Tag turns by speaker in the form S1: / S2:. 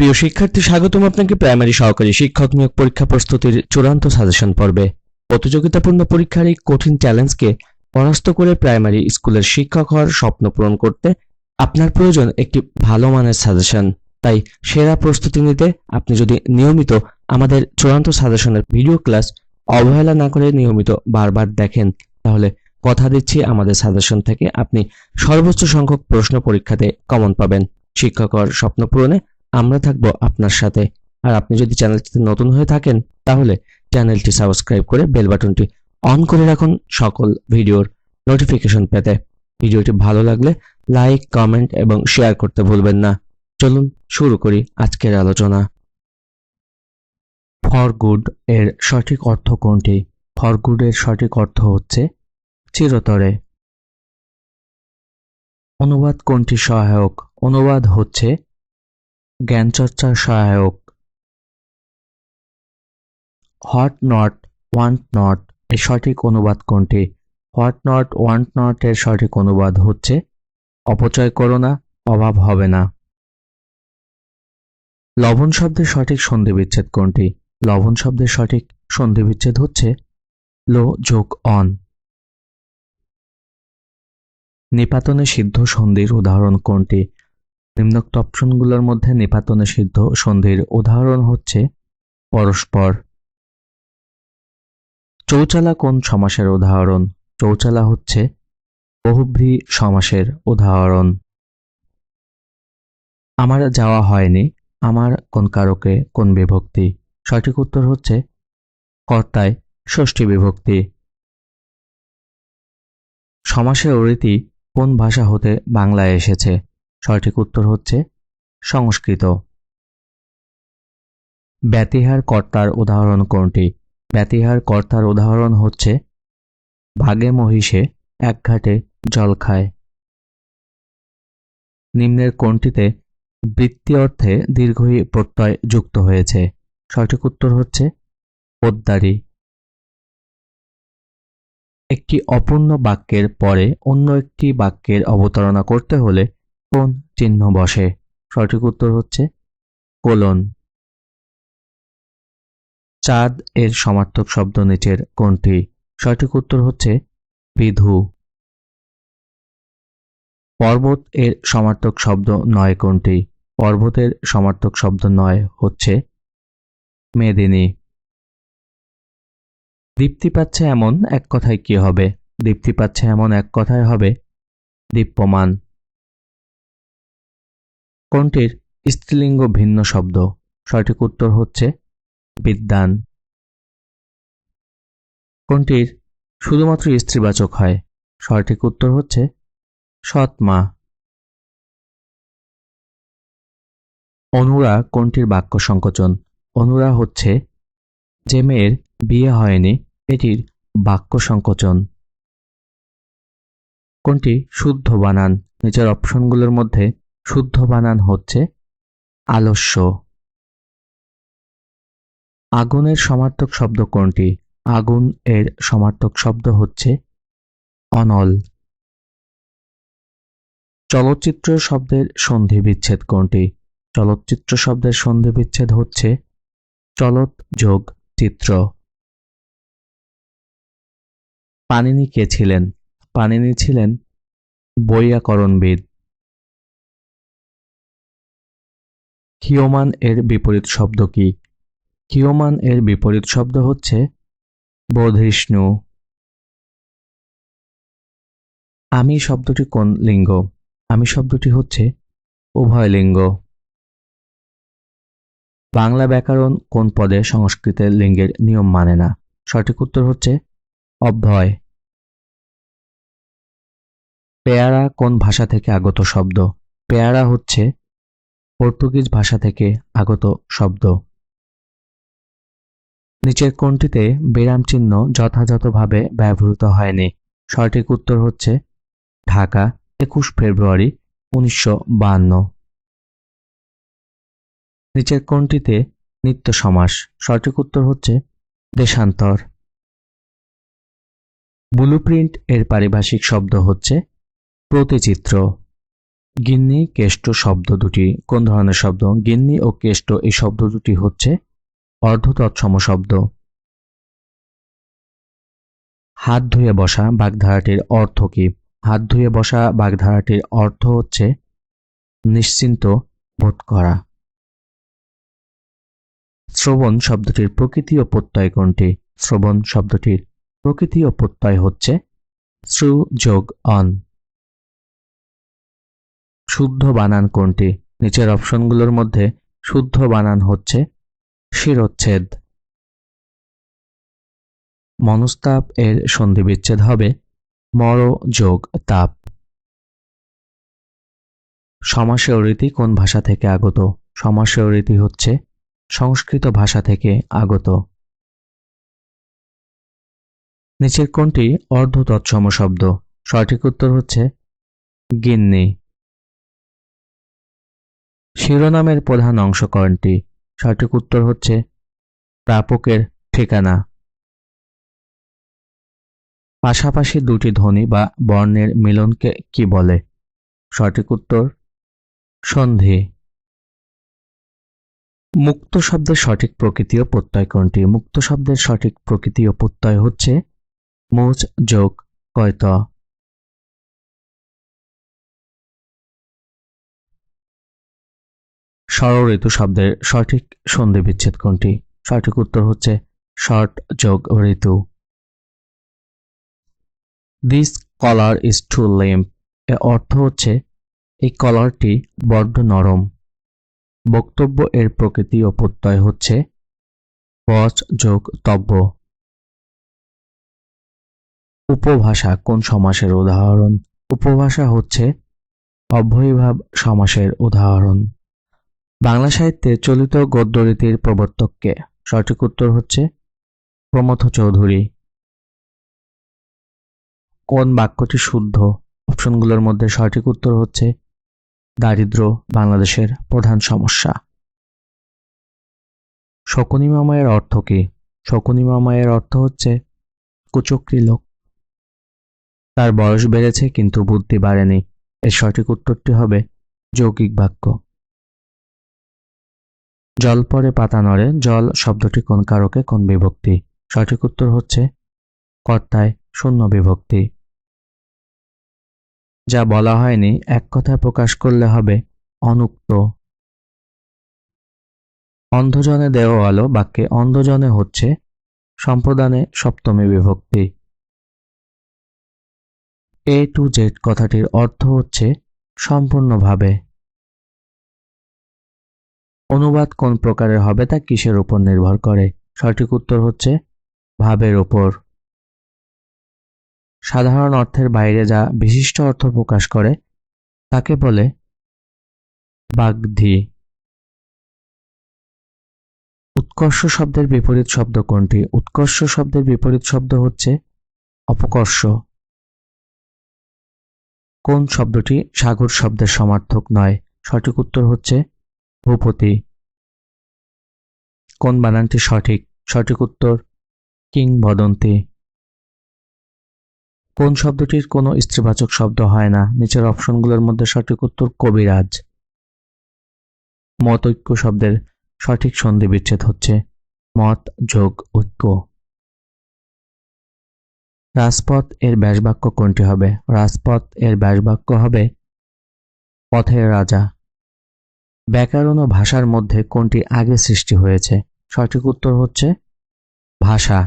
S1: প্রিয় শিক্ষার্থী, স্বাগতম আপনাকে প্রাইমারি সহকারী শিক্ষক নিয়োগ পরীক্ষা প্রস্তুতির চূড়ান্ত সাজেশন পর্বে। প্রতিযোগিতাপূর্ণ পরীক্ষার এই কঠিন চ্যালেঞ্জকে পরাস্ত করে প্রাইমারি স্কুলের শিক্ষক হওয়ার স্বপ্ন পূরণ করতে আপনার প্রয়োজন একটি ভালো মানের সাজেশন। তাই সেরা প্রস্তুতি নিতে আপনি যদি নিয়মিত আমাদের চূড়ান্ত সাজেশনের ভিডিও ক্লাস অবহেলা না করে নিয়মিত বারবার দেখেন, তাহলে কথা দিচ্ছি আমাদের সাজেশন থেকে আপনি সর্বোচ্চ সংখ্যক প্রশ্ন পরীক্ষাতে কমন পাবেন। শিক্ষক হওয়ার স্বপ্ন পূরণে আমরা থাকবো আপনার সাথে। আর আপনি যদি চ্যানেলটিতে নতুন হয়ে থাকেন তাহলে চ্যানেলটি সাবস্ক্রাইব করে বেল বাটনটি অন করে রাখুন সকল ভিডিওর নোটিফিকেশন পেতে। ভিডিওটি ভালো লাগলে লাইক, কমেন্ট এবং শেয়ার করতে ভুলবেন না। চলুন শুরু করি আজকের আলোচনা। ফর গুড এর সঠিক অর্থ কোনটি? ফর গুড এর সঠিক অর্থ হচ্ছে চিরতরে। অনুবাদ কোনটি সহায়ক? অনুবাদ হচ্ছে জ্ঞানচর্চার সহায়ক। হোয়াট নট ওয়ান্ট নট এর সঠিক অনুবাদ কোনটি? হোয়াট নট ওয়ান্ট নট এর সঠিক অনুবাদ হচ্ছে অপচয় করো না, অভাব হবে না। লবণ শব্দের সঠিক সন্ধিবিচ্ছেদ কোনটি? লবণ শব্দের সঠিক সন্ধিবিচ্ছেদ হচ্ছে লো যোগ অন। নিপাতনে সিদ্ধ সন্ধির উদাহরণ কোনটি? নিম্নোক্ত অপশনগুলোর মধ্যে নিপাতনে সিদ্ধ সন্ধির উদাহরণ হচ্ছে পরস্পর। চৌচালা কোন সমাসের উদাহরণ? চৌচালা হচ্ছে বহুব্রী সমাসের উদাহরণ। আমার যাওয়া হয়নি, আমার কোন কারকে কোন বিভক্তি? সঠিক উত্তর হচ্ছে কর্তায় ষষ্ঠী বিভক্তি। সমাসের রীতি কোন ভাষা হতে বাংলায় এসেছে? সঠিক উত্তর হচ্ছে সংস্কৃত। ব্যতিহার কর্তার উদাহরণ কোনটি? ব্যতিহার কর্তার উদাহরণ হচ্ছে ভাগে মহিষে এক ঘাটে জল খায়। নিম্নের কোনটিতে বৃত্তি অর্থে দীর্ঘই প্রত্যয় যুক্ত হয়েছে? সঠিক উত্তর হচ্ছে পোদ্দারি। একটি অপূর্ণ বাক্যের পরে অন্য একটি বাক্যের অবতারণা করতে হলে কোন চিহ্ন বসে? সঠিক উত্তর হচ্ছে কোলন। চাঁদ এর সমার্থক শব্দ নিচের কোনটি? সঠিক উত্তর হচ্ছে বিধু। পর্বত এর সমার্থক শব্দ নয় কোনটি? পর্বতের সমার্থক শব্দ নয় হচ্ছে মেদিনী। দীপ্তি পাচ্ছে এমন এক কথায় কি হবে? দীপ্তি পাচ্ছে এমন এক কথায় হবে দীপ্যমান। কোনটির স্ত্রীলিঙ্গ ভিন্ন শব্দ? সঠিক উত্তর হচ্ছে বিদ্বান। কোনটির শুধুমাত্র স্ত্রীবাচক হয়? সঠিক উত্তর হচ্ছে সৎমা। অনুরা কোনটির বাক্য সংকোচন? অনুরা হচ্ছে যে মেয়ের বিয়ে হয়নি এটির বাক্য সংকোচন। কোনটি শুদ্ধ বানান? নিচের অপশনগুলোর মধ্যে শুদ্ধ বানান হচ্ছে আলস্য। আগুনের সমার্থক শব্দ কোনটি? আগুন এর সমার্থক শব্দ হচ্ছে অনল। চলচ্চিত্র শব্দের সন্ধি বিচ্ছেদ কোনটি? চলচ্চিত্র শব্দের সন্ধি বিচ্ছেদ হচ্ছে চলত যোগ চিত্র। পাণিনি কে ছিলেন? পাণিনি ছিলেন বৈয়াকরণবিদ। ক্ষীয়মান এর বিপরীত শব্দ কি? ক্ষীয়মান এর বিপরীত শব্দ হচ্ছে বর্ধিষ্ণু। আমি শব্দটি কোন লিঙ্গ? আমি শব্দটি হচ্ছে উভয় লিঙ্গ। বাংলা ব্যাকরণ কোন পদে সংস্কৃতের লিঙ্গের নিয়ম মানে না? সঠিক উত্তর হচ্ছে অব্যয়। পেয়ারা কোন ভাষা থেকে আগত শব্দ? পেয়ারা হচ্ছে পর্তুগিজ ভাষা থেকে আগত শব্দ। নিচের কোনটিতে বিরাম চিহ্ন যথাযথভাবে ব্যবহৃত হয়নি? সঠিক উত্তর হচ্ছে ঢাকা, 21 ফেব্রুয়ারি 1952। নিচের কোনটিতে নিত্য সমাস? সঠিক উত্তর হচ্ছে দেশান্তর। ব্লুপ্রিন্ট এর পারিভাষিক শব্দ হচ্ছে প্রতিচিত্র। গিন্নি কেষ্ট শব্দ দুটি কোন ধরনের শব্দ? গিন্নি ও কেষ্ট এই শব্দ দুটি হচ্ছে অর্ধতৎসম শব্দ। হাত ধুয়ে বসা বাগধারাটির অর্থ কি? হাত ধুয়ে বসা বাগধারাটির অর্থ হচ্ছে নিশ্চিন্ত বোধ করা। শ্রবণ শব্দটির প্রকৃতি ও প্রত্যয় কোনটি? শ্রবণ শব্দটির প্রকৃতি ও প্রত্যয় হচ্ছে শ্রু যোগ অন। শুদ্ধ বানান কোনটি? নিচের অপশনগুলোর মধ্যে শুদ্ধ বানান হচ্ছে শিরোচ্ছেদ। মনস্তাপ এর সন্ধি বিচ্ছেদ হবে মর যোগ তাপ। সমাসেয় রীতি কোন ভাষা থেকে আগত? সমাসেয় রীতি হচ্ছে সংস্কৃত ভাষা থেকে আগত। নিচের কোনটি অর্ধতৎসম শব্দ? সঠিক উত্তর হচ্ছে গিন্নি। শিরোনামের প্রধান অংশ কোনটি? সঠিক উত্তর হচ্ছে প্রাপকের ঠিকানা। পাশাপাশি দুটি ধ্বনি বা বর্ণের মিলনকে কি বলে? সঠিক উত্তর সন্ধি। মুক্ত শব্দের সঠিক প্রকৃতি ও প্রত্যয় কোনটি? মুক্ত শব্দের সঠিক প্রকৃতি ও প্রত্যয় হচ্ছে মুচ যোগ কয়ত। ষড় ঋতু শব্দের সঠিক সন্ধি বিচ্ছেদ কোনটি? সঠিক উত্তর হচ্ছে শর্ট যোগ ঋতু। This collar is too limp এর অর্থ হচ্ছে এই কলারটি বড্ড নরম। বক্তব্য এর প্রকৃতি ও প্রত্যয় হচ্ছে বচ যোগ তব্য। উপভাষা কোন সমাসের উদাহরণ? উপভাষা হচ্ছে অব্যয়ীভাব সমাসের উদাহরণ। বাংলা সাহিত্যে চলিত গদ্যরীতির প্রবর্তক কে? সঠিক উত্তর হচ্ছে প্রমথ চৌধুরী। কোন বাক্যটি শুদ্ধ? অপশনগুলোর মধ্যে সঠিক উত্তর হচ্ছে দারিদ্র্য বাংলাদেশের প্রধান সমস্যা। শকুনি মামায়ের অর্থ কি? শকুনি মামায়ের অর্থ হচ্ছে কুচক্রী লোক। তার বয়স বেড়েছে কিন্তু বুদ্ধি বাড়েনি। এর সঠিক উত্তরটি হবে যৌগিক বাক্য। জল পড়ে পাতা নড়ে জল শব্দটি কোন কারকে কোন বিভক্তি? সঠিক উত্তর হচ্ছে কর্তায় শূন্য বিভক্তি। যা বলা হয়নি এক কথায় প্রকাশ করলে হবে অনুক্ত। অন্ধজনে দেও আলো বাক্যে অন্ধজনে হচ্ছে সম্প্রদানে সপ্তমী বিভক্তি। এ টু জেড কথাটির অর্থ হচ্ছে সম্পূর্ণভাবে। অনুবাদ কোন প্রকারের হবে তা কিসের উপর নির্ভর করে? সঠিক উত্তর হচ্ছে ভাবের উপর। সাধারণ অর্থের বাইরে যা বিশিষ্ট অর্থ প্রকাশ করে তাকে বলে বাগ্ধি। উৎকর্ষ শব্দের বিপরীত শব্দ কোনটি? উৎকর্ষ শব্দের বিপরীত শব্দ হচ্ছে অপকর্ষ। কোন শব্দটি সাগর শব্দের সমার্থক নয়? সঠিক উত্তর হচ্ছে ভূপতি। কোন বানানটি সঠিক? সঠিক উত্তর কিংবদন্তি। কোন শব্দটির কোনো স্ত্রীবাচক শব্দ হয় না? নিচের অপশনগুলোর মধ্যে সঠিক উত্তর কবিরাজ। মতৈক্য শব্দের সঠিক সন্ধি বিচ্ছেদ হচ্ছে মত যোগ ঐক্য। রাজপথ এর ব্যাসবাক্য কোনটি হবে? রাজপথ এর ব্যাসবাক্য হবে পথের রাজা। ব্যাকরণ ও ভাষার মধ্যে কোনটি আগে সৃষ্টি হয়েছে? সঠিক উত্তর হচ্ছে ভাষা।